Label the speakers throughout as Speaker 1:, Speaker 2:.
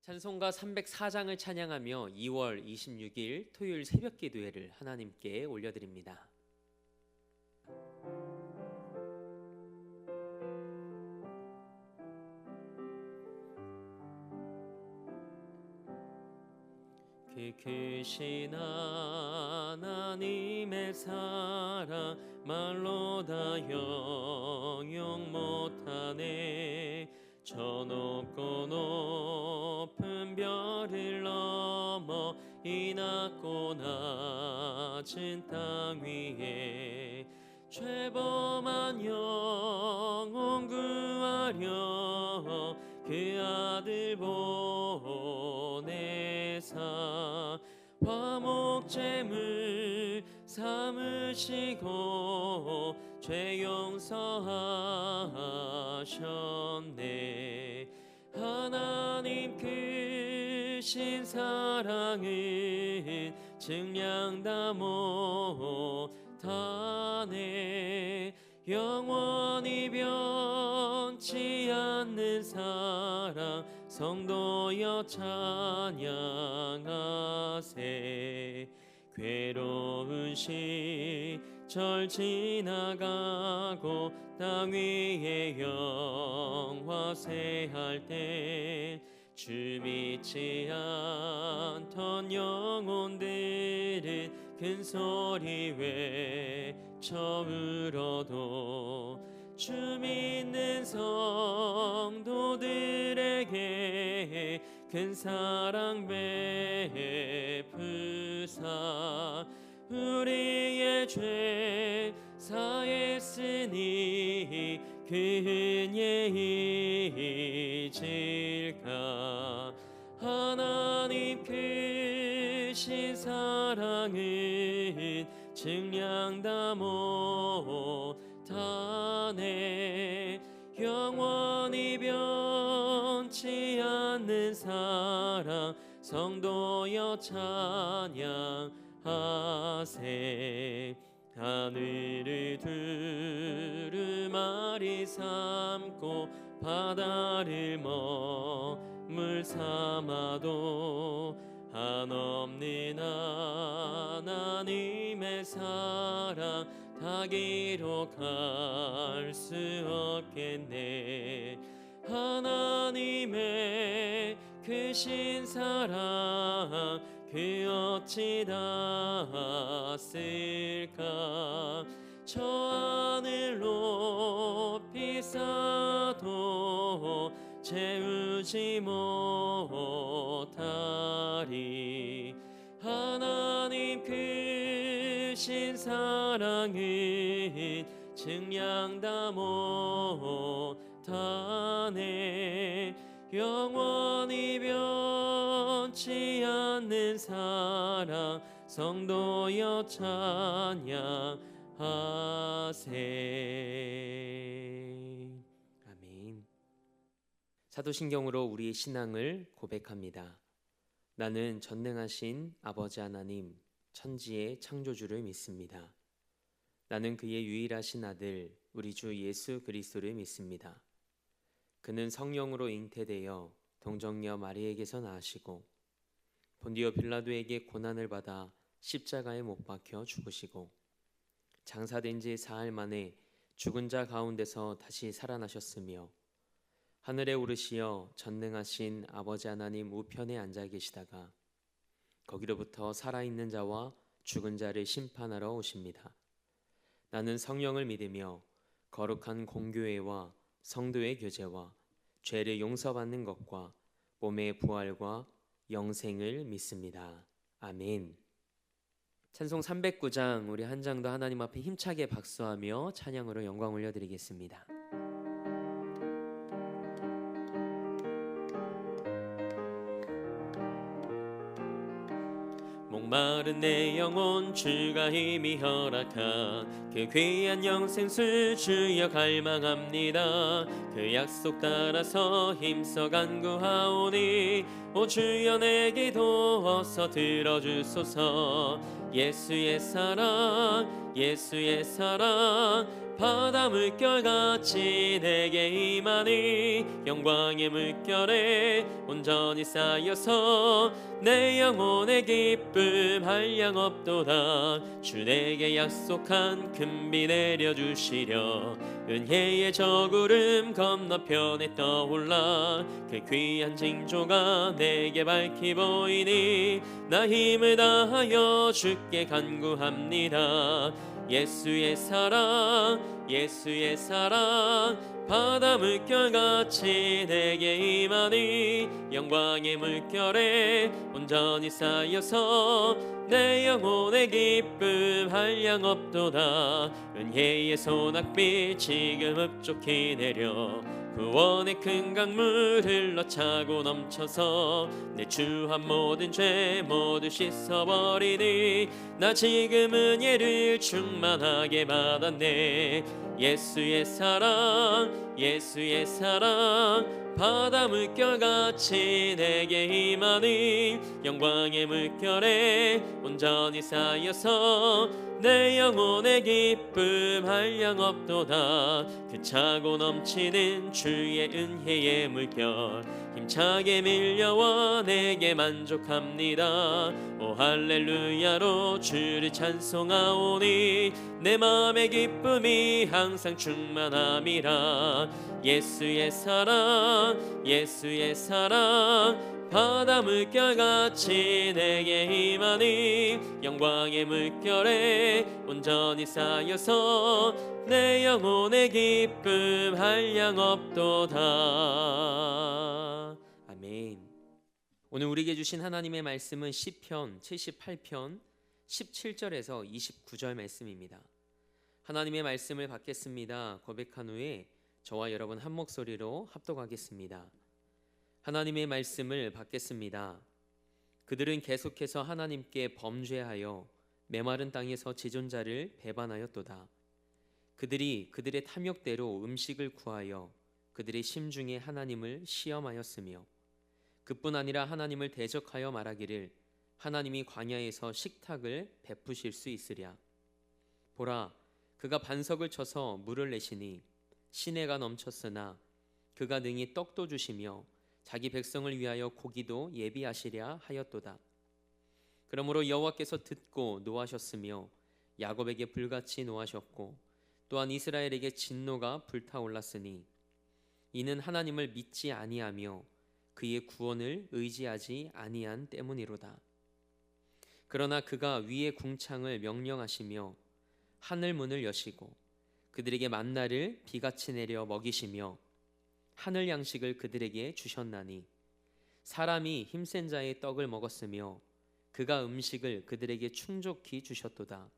Speaker 1: 찬송가 304장을 찬양하며 2월 26일 토요일 새벽 기도회를 하나님께 올려드립니다. 그 크신 하나님의 사랑 말로 다 형용 못하네. 저 높고 높은 별을 넘어 이 낮고 낮은 땅 위에 죄범한 영혼 구하려 그 아들 보내사 화목제물 삼으시고 죄 용서하셨네. 하나님 크신 사랑은 증량 다 못하네. 영원히 변치 않는 사랑 성도여 찬양하세. 괴로운 시절 지나가고 땅 위에 영화세할 때 주 믿지 않던 영혼들은 큰 소리 외쳐 울어도 주 믿는 성도들에게 큰 사랑 베푸사 우리의 죄 사했으니 그 은혜 잊을까. 하나님 크신 사랑은 증량 다 못하네. 영원히 변치 않는 사랑 성도여 찬양하세. 하늘을 두루마리 삼고 바다를 머물 삼아도 한없는 하나님의 사랑 다 기록할 수 없겠네. 하나님의 크신 사랑 그 어찌 닿았을까. 저 하늘 높이 쌓아도 채우지 못하리. 하나님 크신 사랑은 증량 다 못하네. 영원히 변치 않는 사랑 성도여 찬양하세. 아멘. 사도신경으로 우리의 신앙을 고백합니다. 나는 전능하신 아버지 하나님 천지의 창조주를 믿습니다. 나는 그의 유일하신 아들 우리 주 예수 그리스도를 믿습니다. 그는 성령으로 잉태되어 동정녀 마리에게서 나으시고 본디오 빌라도에게 고난을 받아 십자가에 못 박혀 죽으시고 장사된 지 사흘 만에 죽은 자 가운데서 다시 살아나셨으며 하늘에 오르시어 전능하신 아버지 하나님 우편에 앉아 계시다가 거기로부터 살아있는 자와 죽은 자를 심판하러 오십니다. 나는 성령을 믿으며 거룩한 공교회와 성도의 교제와 죄를 용서받는 것과 몸의 부활과 영생을 믿습니다. 아멘. 찬송 309장 우리 한 장도 하나님 앞에 힘차게 박수하며 찬양으로 영광 올려드리겠습니다. 목마른 내 영혼 주가 힘이 허락한 그 귀한 영생수 주여 갈망합니다. 그 약속 따라서 힘써 간구하오니 오 주여 내 기도 어서 들어주소서. 예수의 사랑 예수의 사랑 바다 물결같이 내게 임하니 영광의 물결에 온전히 쌓여서 내 영혼의 기쁨 한량없도다. 주 내게 약속한 큰 비 내려주시려 은혜의 저 구름 건너편에 떠올라 그 귀한 징조가 내게 밝히 보이니 나 힘을 다하여 주께 간구합니다. 예수의 사랑 예수의 사랑 바다 물결같이 내게 임하니 영광의 물결에 온전히 쌓여서 내 영혼의 기쁨 한량없도다. 은혜의 소낙비 지금 흡족히 내려 구원의 큰 강물 흘러차고 넘쳐서 내 주한 모든 죄 모두 씻어버리니 나 지금 은혜를 충만하게 받았네. 예수의 사랑 예수의 사랑 바다 물결같이 내게 임하니 영광의 물결에 온전히 쌓여서 내 영혼의 기쁨 한량없도다. 그 차고 넘치는 주의 은혜의 물결 힘차게 밀려와 내게 만족합니다. 오 할렐루야로 주를 찬송하오니 내 마음의 기쁨이 항상 충만함이라. 예수의 사랑 예수의 사랑 바다 물결같이 내게 임하니 영광의 물결에 온전히 쌓여서 내 영혼의 기쁨 한량없도다. 아멘. 오늘 우리에게 주신 하나님의 말씀은 시편 78편 17절에서 29절 말씀입니다. 하나님의 말씀을 받겠습니다. 고백한 후에 저와 여러분 한 목소리로 합독하겠습니다. 하나님의 말씀을 받겠습니다. 그들은 계속해서 하나님께 범죄하여 메마른 땅에서 지존자를 배반하였도다. 그들이 그들의 탐욕대로 음식을 구하여 그들의 심중에 하나님을 시험하였으며 그뿐 아니라 하나님을 대적하여 말하기를 하나님이 광야에서 식탁을 베푸실 수 있으랴. 보라, 그가 반석을 쳐서 물을 내시니 시내가 넘쳤으나 그가 능히 떡도 주시며 자기 백성을 위하여 고기도 예비하시랴 하였도다. 그러므로 여호와께서 듣고 노하셨으며 야곱에게 불같이 노하셨고 또한 이스라엘에게 진노가 불타올랐으니 이는 하나님을 믿지 아니하며 그의 구원을 의지하지 아니한 때문이로다. 그러나 그가 위의 궁창을 명령하시며 하늘 문을 여시고 그들에게 만나를 비같이 내려 먹이시며 하늘 양식을 그들에게 주셨나니 사람이 힘센 자의 떡을 먹었으며 그가 음식을 그들에게 충족히 주셨도다.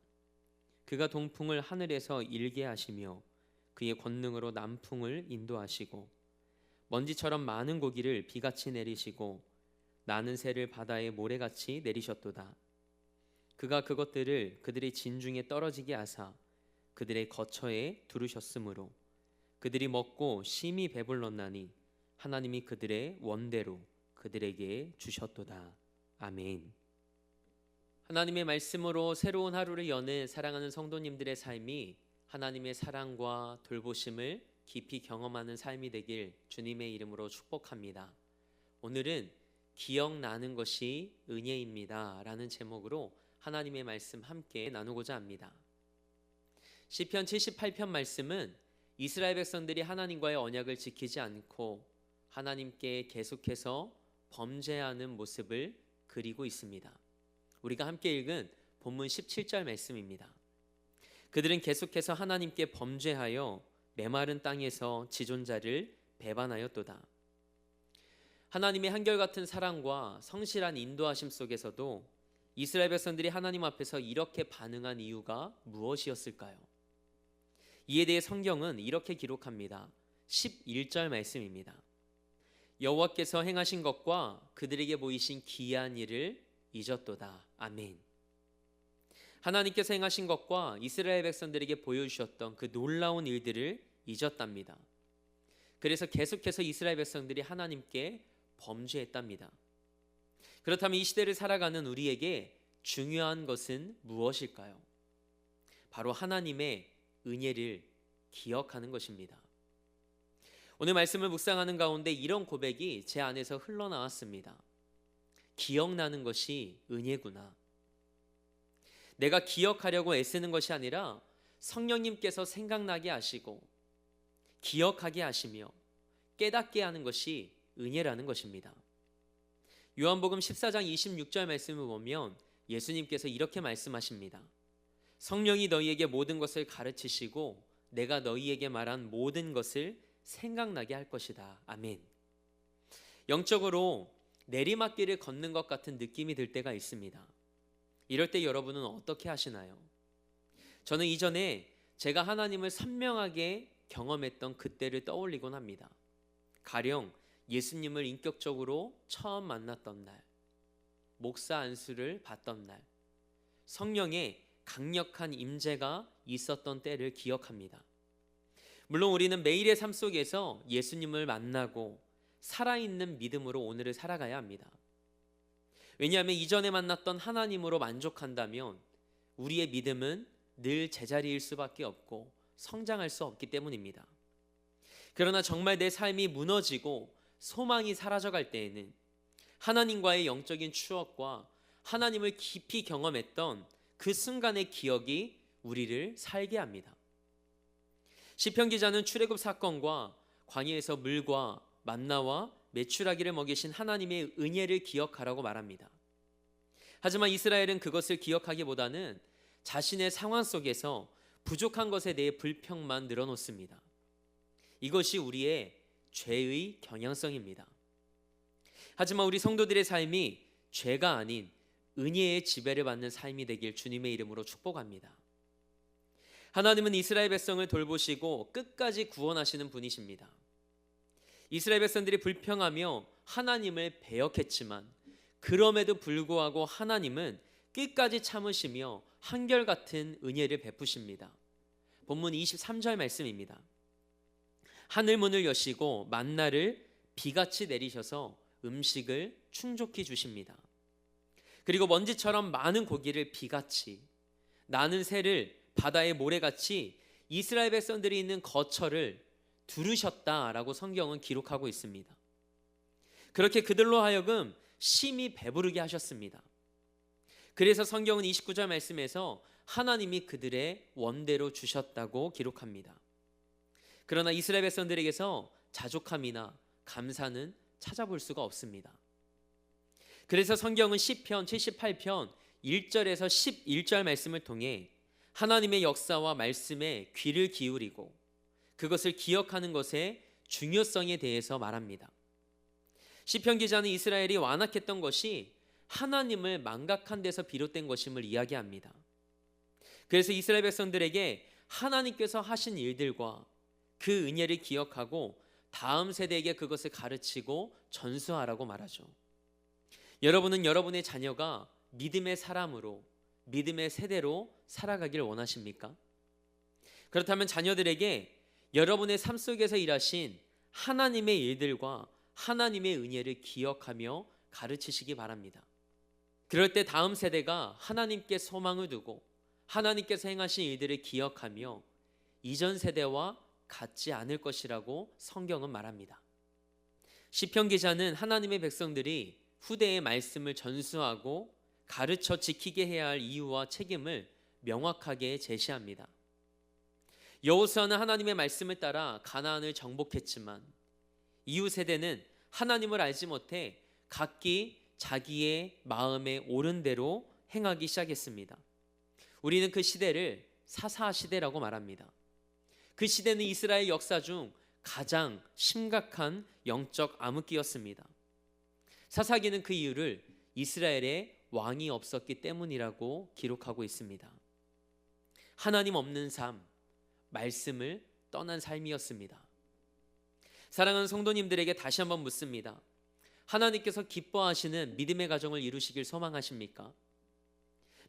Speaker 1: 그가 동풍을 하늘에서 일게 하시며 그의 권능으로 남풍을 인도하시고 먼지처럼 많은 고기를 비같이 내리시고 나는 새를 바다에 모래같이 내리셨도다. 그가 그것들을 그들의 진중에 떨어지게 하사 그들의 거처에 두르셨으므로 그들이 먹고 심히 배불렀나니 하나님이 그들의 원대로 그들에게 주셨도다. 아멘. 하나님의 말씀으로 새로운 하루를 여는 사랑하는 성도님들의 삶이 하나님의 사랑과 돌보심을 깊이 경험하는 삶이 되길 주님의 이름으로 축복합니다. 오늘은 기억나는 것이 은혜입니다 라는 제목으로 하나님의 말씀 함께 나누고자 합니다. 시편 78편 말씀은 이스라엘 백성들이 하나님과의 언약을 지키지 않고 하나님께 계속해서 범죄하는 모습을 그리고 있습니다. 우리가 함께 읽은 본문 17절 말씀입니다. 그들은 계속해서 하나님께 범죄하여 메마른 땅에서 지존자를 배반하였도다. 하나님의 한결같은 사랑과 성실한 인도하심 속에서도 이스라엘 백성들이 하나님 앞에서 이렇게 반응한 이유가 무엇이었을까요? 이에 대해 성경은 이렇게 기록합니다. 11절 말씀입니다. 여호와께서 행하신 것과 그들에게 보이신 기이한 일을 잊었도다. 아멘. 하나님께서 행하신 것과 이스라엘 백성들에게 보여주셨던 그 놀라운 일들을 잊었답니다. 그래서 계속해서 이스라엘 백성들이 하나님께 범죄했답니다. 그렇다면 이 시대를 살아가는 우리에게 중요한 것은 무엇일까요? 바로 하나님의 은혜를 기억하는 것입니다. 오늘 말씀을 묵상하는 가운데 이런 고백이 제 안에서 흘러나왔습니다. 기억나는 것이 은혜구나. 내가 기억하려고 애쓰는 것이 아니라 성령님께서 생각나게 하시고 기억하게 하시며 깨닫게 하는 것이 은혜라는 것입니다. 요한복음 14장 26절 말씀을 보면 예수님께서 이렇게 말씀하십니다. 성령이 너희에게 모든 것을 가르치시고 내가 너희에게 말한 모든 것을 생각나게 할 것이다. 아멘. 영적으로 내리막길을 걷는 것 같은 느낌이 들 때가 있습니다. 이럴 때 여러분은 어떻게 하시나요? 저는 이전에 제가 하나님을 선명하게 경험했던 그때를 떠올리곤 합니다. 가령 예수님을 인격적으로 처음 만났던 날, 목사 안수를 받던 날, 성령의 강력한 임재가 있었던 때를 기억합니다. 물론 우리는 매일의 삶 속에서 예수님을 만나고 살아있는 믿음으로 오늘을 살아가야 합니다. 왜냐하면 이전에 만났던 하나님으로 만족한다면 우리의 믿음은 늘 제자리일 수밖에 없고 성장할 수 없기 때문입니다. 그러나 정말 내 삶이 무너지고 소망이 사라져갈 때에는 하나님과의 영적인 추억과 하나님을 깊이 경험했던 그 순간의 기억이 우리를 살게 합니다. 시편 기자는 출애굽 사건과 광야에서 물과 만나와 메추라기를 먹이신 하나님의 은혜를 기억하라고 말합니다. 하지만 이스라엘은 그것을 기억하기보다는 자신의 상황 속에서 부족한 것에 대해 불평만 늘어놓습니다. 이것이 우리의 죄의 경향성입니다. 하지만 우리 성도들의 삶이 죄가 아닌 은혜의 지배를 받는 삶이 되길 주님의 이름으로 축복합니다. 하나님은 이스라엘 백성을 돌보시고 끝까지 구원하시는 분이십니다. 이스라엘 백성들이 불평하며 하나님을 배역했지만 그럼에도 불구하고 하나님은 끝까지 참으시며 한결같은 은혜를 베푸십니다. 본문 23절 말씀입니다. 하늘 문을 여시고 만나를 비같이 내리셔서 음식을 충족히 주십니다. 그리고 먼지처럼 많은 고기를 비같이, 나는 새를 바다의 모래같이 이스라엘 백성들이 있는 거처를 두르셨다라고 성경은 기록하고 있습니다. 그렇게 그들로 하여금 심히 배부르게 하셨습니다. 그래서 성경은 29절 말씀에서 하나님이 그들의 원대로 주셨다고 기록합니다. 그러나 이스라엘 백성들에게서 자족함이나 감사는 찾아볼 수가 없습니다. 그래서 성경은 시편 78편 1절에서 11절 말씀을 통해 하나님의 역사와 말씀에 귀를 기울이고 그것을 기억하는 것의 중요성에 대해서 말합니다. 시편 기자는 이스라엘이 완악했던 것이 하나님을 망각한 데서 비롯된 것임을 이야기합니다. 그래서 이스라엘 백성들에게 하나님께서 하신 일들과 그 은혜를 기억하고 다음 세대에게 그것을 가르치고 전수하라고 말하죠. 여러분은 여러분의 자녀가 믿음의 사람으로, 믿음의 세대로 살아가길 원하십니까? 그렇다면 자녀들에게 여러분의 삶 속에서 일하신 하나님의 일들과 하나님의 은혜를 기억하며 가르치시기 바랍니다. 그럴 때 다음 세대가 하나님께 소망을 두고 하나님께서 행하신 일들을 기억하며 이전 세대와 같지 않을 것이라고 성경은 말합니다. 시편 기자는 하나님의 백성들이 후대의 말씀을 전수하고 가르쳐 지키게 해야 할 이유와 책임을 명확하게 제시합니다. 여호수아는 하나님의 말씀을 따라 가나안을 정복했지만 이후 세대는 하나님을 알지 못해 각기 자기의 마음에 옳은 대로 행하기 시작했습니다. 우리는 그 시대를 사사 시대라고 말합니다. 그 시대는 이스라엘 역사 중 가장 심각한 영적 암흑기였습니다. 사사기는 그 이유를 이스라엘에 왕이 없었기 때문이라고 기록하고 있습니다. 하나님 없는 삶, 말씀을 떠난 삶이었습니다. 사랑하는 성도님들에게 다시 한번 묻습니다. 하나님께서 기뻐하시는 믿음의 가정을 이루시길 소망하십니까?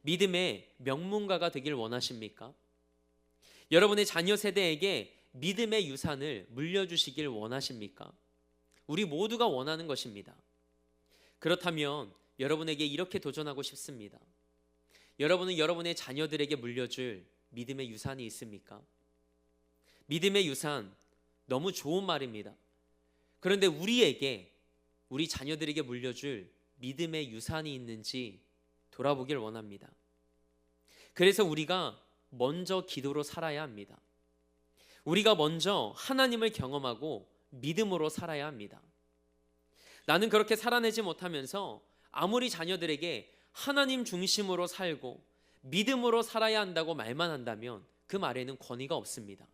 Speaker 1: 믿음의 명문가가 되길 원하십니까? 여러분의 자녀 세대에게 믿음의 유산을 물려주시길 원하십니까? 우리 모두가 원하는 것입니다. 그렇다면 여러분에게 이렇게 도전하고 싶습니다. 여러분은 여러분의 자녀들에게 물려줄 믿음의 유산이 있습니까? 믿음의 유산, 너무 좋은 말입니다. 그런데 우리에게, 우리 자녀들에게 물려줄 믿음의 유산이 있는지 돌아보길 원합니다. 그래서 우리가 먼저 기도로 살아야 합니다. 우리가 먼저 하나님을 경험하고 믿음으로 살아야 합니다. 나는 그렇게 살아내지 못하면서 아무리 자녀들에게 하나님 중심으로 살고 믿음으로 살아야 한다고 말만 한다면 그 말에는 권위가 없습니다.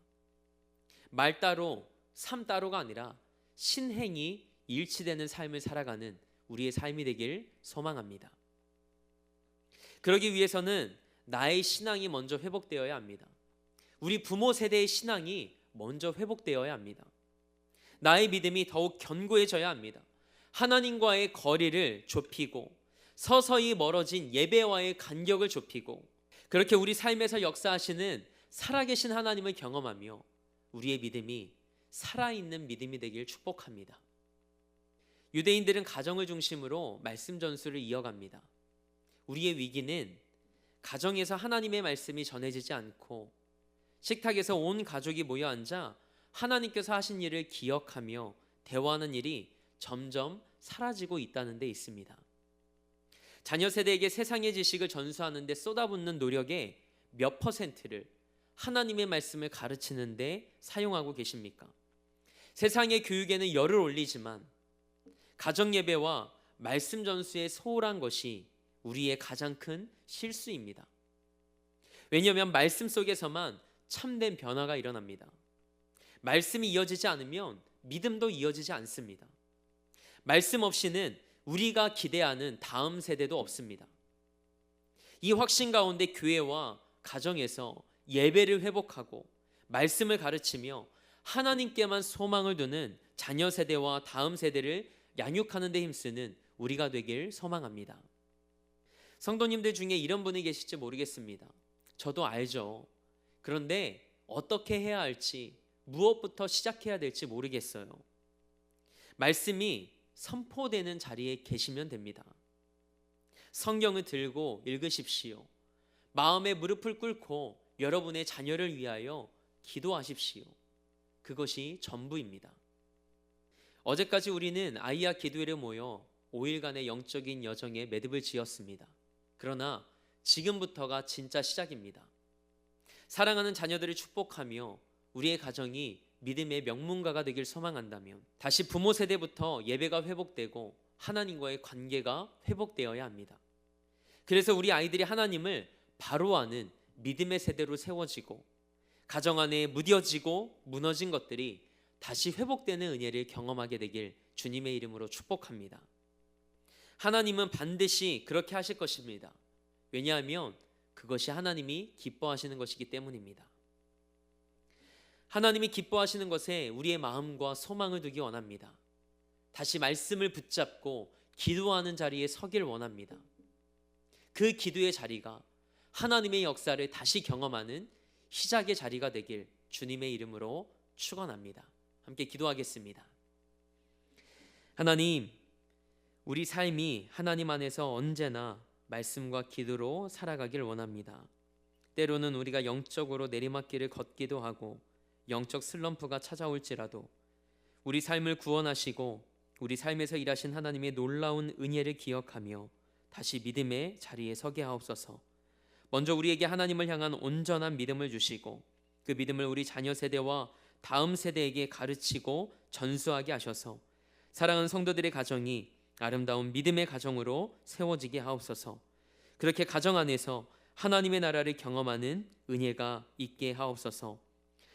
Speaker 1: 말 따로 삶 따로가 아니라 신행이 일치되는 삶을 살아가는 우리의 삶이 되길 소망합니다. 그러기 위해서는 나의 신앙이 먼저 회복되어야 합니다. 우리 부모 세대의 신앙이 먼저 회복되어야 합니다. 나의 믿음이 더욱 견고해져야 합니다. 하나님과의 거리를 좁히고 서서히 멀어진 예배와의 간격을 좁히고 그렇게 우리 삶에서 역사하시는 살아계신 하나님을 경험하며 우리의 믿음이 살아있는 믿음이 되길 축복합니다. 유대인들은 가정을 중심으로 말씀 전수를 이어갑니다. 우리의 위기는 가정에서 하나님의 말씀이 전해지지 않고 식탁에서 온 가족이 모여 앉아 하나님께서 하신 일을 기억하며 대화하는 일이 점점 사라지고 있다는 데 있습니다. 자녀 세대에게 세상의 지식을 전수하는 데 쏟아붓는 노력의 몇 %를 하나님의 말씀을 가르치는 데 사용하고 계십니까? 세상의 교육에는 열을 올리지만 가정 예배와 말씀 전수에 소홀한 것이 우리의 가장 큰 실수입니다. 왜냐하면 말씀 속에서만 참된 변화가 일어납니다. 말씀이 이어지지 않으면 믿음도 이어지지 않습니다. 말씀 없이는 우리가 기대하는 다음 세대도 없습니다. 이 확신 가운데 교회와 가정에서 예배를 회복하고 말씀을 가르치며 하나님께만 소망을 두는 자녀 세대와 다음 세대를 양육하는 데 힘쓰는 우리가 되길 소망합니다. 성도님들 중에 이런 분이 계실지 모르겠습니다. 저도 알죠. 그런데 어떻게 해야 할지, 무엇부터 시작해야 될지 모르겠어요. 말씀이 선포되는 자리에 계시면 됩니다. 성경을 들고 읽으십시오. 마음에 무릎을 꿇고 여러분의 자녀를 위하여 기도하십시오. 그것이 전부입니다. 어제까지 우리는 아이야 기도회를 모여 5일간의 영적인 여정에 매듭을 지었습니다. 그러나 지금부터가 진짜 시작입니다. 사랑하는 자녀들을 축복하며 우리의 가정이 믿음의 명문가가 되길 소망한다면 다시 부모 세대부터 예배가 회복되고 하나님과의 관계가 회복되어야 합니다. 그래서 우리 아이들이 하나님을 바로 아는 믿음의 세대로 세워지고 가정 안에 무뎌지고 무너진 것들이 다시 회복되는 은혜를 경험하게 되길 주님의 이름으로 축복합니다. 하나님은 반드시 그렇게 하실 것입니다. 왜냐하면 그것이 하나님이 기뻐하시는 것이기 때문입니다. 하나님이 기뻐하시는 것에 우리의 마음과 소망을 두기 원합니다. 다시 말씀을 붙잡고 기도하는 자리에 서길 원합니다. 그 기도의 자리가 하나님의 역사를 다시 경험하는 시작의 자리가 되길 주님의 이름으로 축원합니다. 함께 기도하겠습니다. 하나님, 우리 삶이 하나님 안에서 언제나 말씀과 기도로 살아가길 원합니다. 때로는 우리가 영적으로 내리막길을 걷기도 하고 영적 슬럼프가 찾아올지라도 우리 삶을 구원하시고 우리 삶에서 일하신 하나님의 놀라운 은혜를 기억하며 다시 믿음의 자리에 서게 하옵소서. 먼저 우리에게 하나님을 향한 온전한 믿음을 주시고 그 믿음을 우리 자녀 세대와 다음 세대에게 가르치고 전수하게 하셔서 사랑하는 성도들의 가정이 아름다운 믿음의 가정으로 세워지게 하옵소서. 그렇게 가정 안에서 하나님의 나라를 경험하는 은혜가 있게 하옵소서.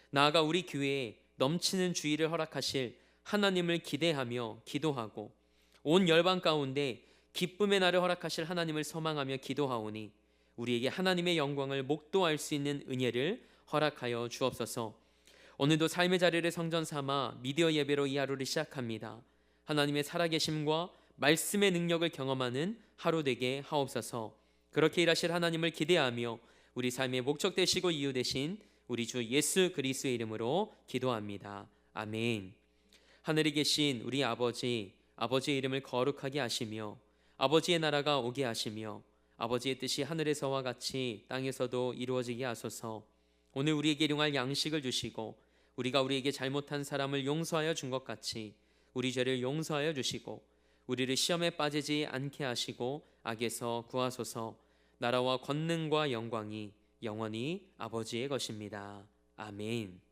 Speaker 1: 나아가 우리 교회에 넘치는 주의를 허락하실 하나님을 기대하며 기도하고 온 열방 가운데 기쁨의 날을 허락하실 하나님을 소망하며 기도하오니 우리에게 하나님의 영광을 목도할 수 있는 은혜를 허락하여 주옵소서. 오늘도 삶의 자리를 성전 삼아 미디어 예배로 이 하루를 시작합니다. 하나님의 살아계심과 말씀의 능력을 경험하는 하루 되게 하옵소서. 그렇게 일하실 하나님을 기대하며 우리 삶의 목적 되시고 이유 되신 우리 주 예수 그리스도의 이름으로 기도합니다. 아멘. 하늘에 계신 우리 아버지, 아버지의 이름을 거룩하게 하시며 아버지의 나라가 오게 하시며 아버지의 뜻이 하늘에서와 같이 땅에서도 이루어지게 하소서. 오늘 우리에게 일용할 양식을 주시고 우리가 우리에게 잘못한 사람을 용서하여 준 것 같이 우리 죄를 용서하여 주시고 우리를 시험에 빠지지 않게 하시고 악에서 구하소서. 나라와 권능과 영광이 영원히 아버지의 것입니다. 아멘.